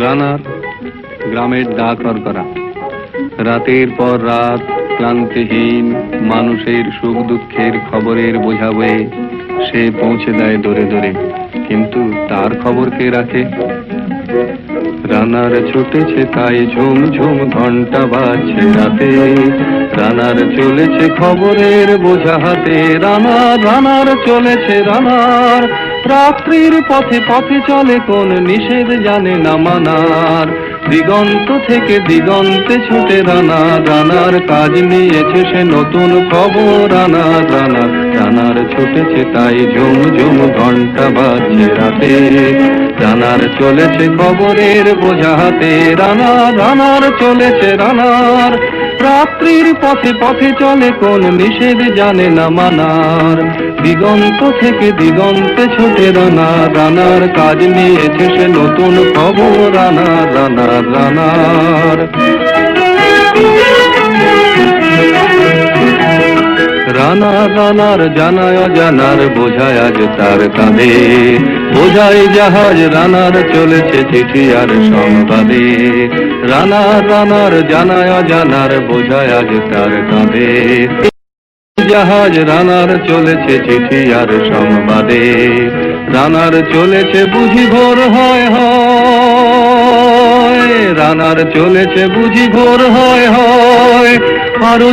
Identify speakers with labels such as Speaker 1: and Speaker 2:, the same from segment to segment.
Speaker 1: রানার গ্রামের ডাকর করা। রাতের পর রাত ক্লান্তিহীন মানুষের সুখ দুঃখের খবরের বোঝা বয়ে সে পৌঁছে দেয় দূরে দূরে, কিন্তু তার খবর কে রাখে? রানার ছুটেছে তাই ঝুম ঝুম ঘন্টা বাজছে রাতে, রানার চলেছে খবরের বোঝা হাতে। রানার চলেছে রানার, রাত্রির পথে পথে চলে কোন নিষেধ জানে না মানার। দিগন্ত থেকে দিগন্তে ছুটে রানার কাজ নিয়েছে সে নতুন খবর। রানার ছুটেছে তাই ঝুম ঝুম ঘন্টা বাজছে রাতে, রানার চলেছে খবরের বোঝা হাতে। রানার চলেছে রানার, রাত্রির পথে পথে চলে কোন নিষেধ জানে না মানার। দিগন্ত থেকে দিগন্তে ছুটে রানার কাজ নিয়েছে সে নতুন খবর। রানার জানায় অজানার বোঝায় আজ তার কাঁধে, বোঝাই জাহাজ রানার চলেছে চিঠি আর সংবাদে। রানার জানায় অজানার বোঝায় আজ তার কাঁধে, জাহাজ রানার চলেছে চিঠি আর সংবাদে। রানার চলেছে বুঝি ভোর হয় হয়, রানার চলেছে বুঝি ভোর হয় হয়। আরো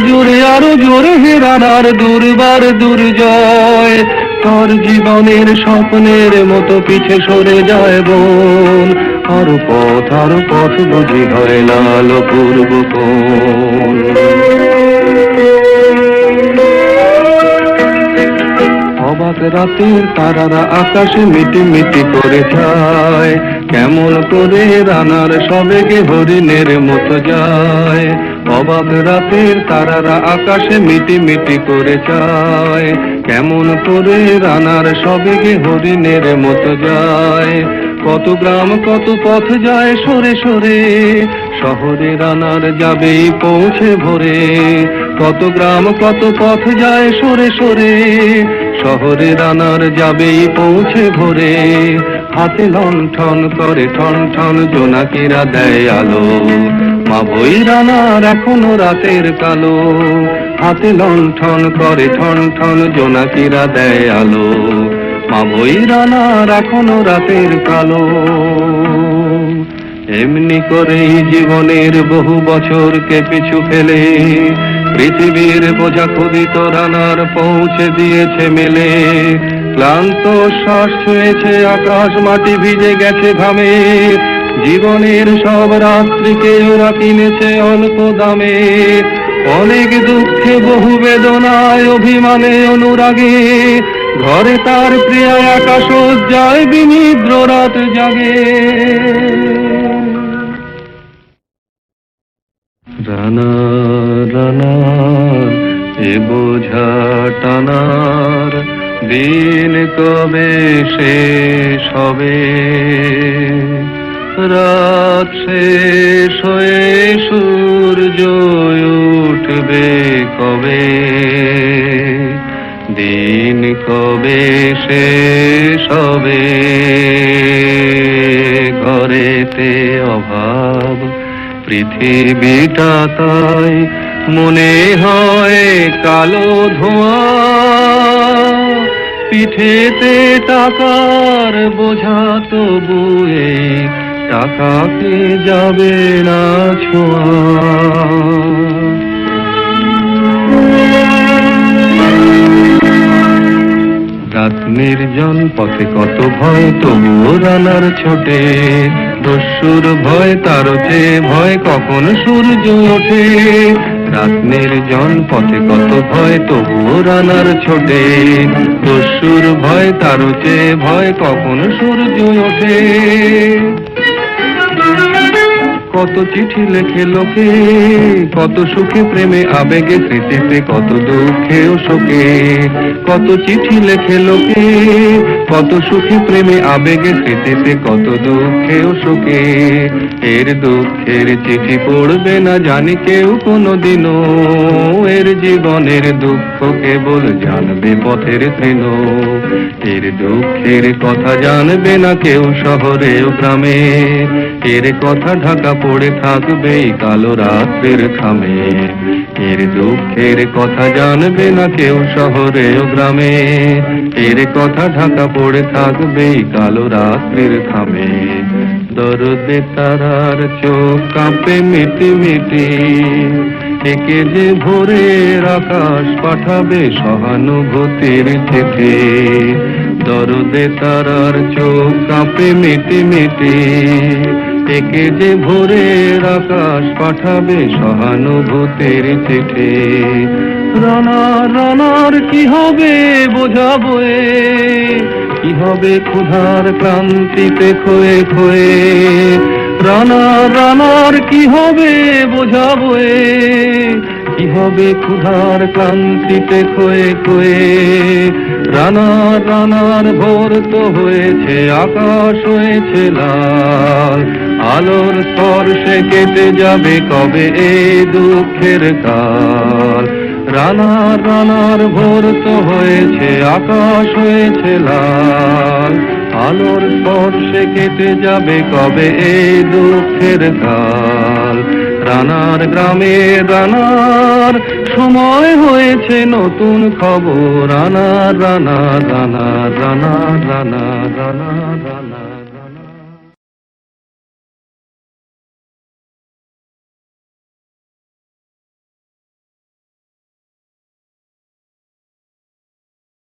Speaker 1: জোরে হে রানার দুর্বার দুর্জয়। তোর জীবনের স্বপ্নের মতো পিছে সরে যায় বোন, আরো পথ বুঝি হয় লাল পূর্ব কোণ। অবাক রাতের তারারা আকাশে মিটি মিটি করে যায়, কেমন করে রানার সবেগে হরিণের মতো যায়। অবাক রাতের তারারা আকাশে মিটি মিটি করে যায়, কেমন করে রানার সবেগে হরিণের মতো যায়। কত গ্রাম কত পথ যায় সরে সরে, শহরে রানার যাবেই পৌঁছে ভোরে। কত গ্রাম কত পথ যায় সরে সরে, শহরে রানার যাবেই পৌঁছে ভোরে। হাতে লণ্ঠন করে ঠন ঠন জোনাকিরা দেয় আলো, মা বই রানার এখনো রাতের কালো। হাতে লণ্ঠন করে ঠন ঠন জোনাকিরা দেয় আলো, মা বই রানার এখনো রাতের কালো। এমনি করেই জীবনের বহু বছরকে পিছু ফেলে পৃথিবীর বোঝা ক্ষুদিত রানার পৌঁছে দিয়েছে মেলে। ক্লান্ত শ্বাস ছুঁয়েছে আকাশ, মাটি ভিজে গেছে ঘামে। জীবনের সব রাত্রিকে ওরা কিনেছে অল্প দামে। অনেক দুঃখে বহু বেদনায় অভিমানে অনুরাগে, ঘরে তার প্রিয় আকাশ যায় বিনিদ্র রাত জাগে। রানার এ বোঝা টানার দিন কবে শেষ হবে? রাত শেষ হয়ে সূর্য উঠবে কবে? দিন কবে শেষ হবে? ঘরেতে অভাব পৃথিবীটা তাই মনে হয় কালো ধোঁয়া। পিঠেতে টাকার বোঝা তবুয়ে টাকাকে যাবে না ছোঁয়া। রাত নির্জন পথে কত ভয় তবুও রানার ছোটে। দস্যুর ভয় তার চেয়ে ভয় কখন সূর্য ওঠে। রাত নির্জন পথে কত ভয় তবুও রানার ছোটে। দস্যুর ভয় তার চেয়ে ভয় কখন সূর্য ওঠে। কত চিঠি লেখে লোকে, কত সুখে প্রেমে আবেগে স্মৃতিতে, কত দুঃখে ও শোকে। কত চিঠি লেখে লোকে, কত সুখে প্রেমে আবেগে স্মৃতিতে, কত দুঃখে ও শোকে। এর দুঃখের চিঠি পড়বে না জানি কেউ কোনোদিনও, এর জীবনের দুঃখ কেবল জানবে পথের তৃণ। এর দুঃখের কথা জানবে না কেউ শহরে ও গ্রামে, এর কথা ঢাকা পড়ে থাকবে এই কালো রাত্রির খামে। এর দুঃখের কথা জানবে না কেউ শহরে ও গ্রামে, এর কথা ঢাকা পড়ে থাকবে এই কালো রাত্রির খামে। দরদে তারার চোখ কাঁপে মিটি মিটি, একে যে ভোরের আকাশ পাঠাবে সহানুভূতির চিঠি। দরদে তারার চোখ কাঁপে মিটি মিটি, একে যে ভোরের আকাশ পাঠাবে সহানুভূতির চিঠি। রানার রানার কি হবে বোঝাবো এ, কি হবে ক্ষুধার ক্লান্তিতে খোয়ে খোয়ে। রানার রানার কি হবে বোঝাবো এ, কি হবে ক্ষুধার ক্লান্তিতে খোয়ে খোয়ে। রানার রানার ভোর তো হয়েছে, আকাশ হয়েছে লাল, আলোর স্পর্শে কেটে যাবে কবে এই দুঃখের কাল। রানার রানার ভোর তো হয়েছে, আকাশ হয়েছে লাল, আলোর স্পর্শে কেটে যাবে কবে এই দুঃখের কাল। রানার গ্রামে রানার সময় হয়েছে নতুন খবর। রানার রানার রানার রানার রানার রানার রানার।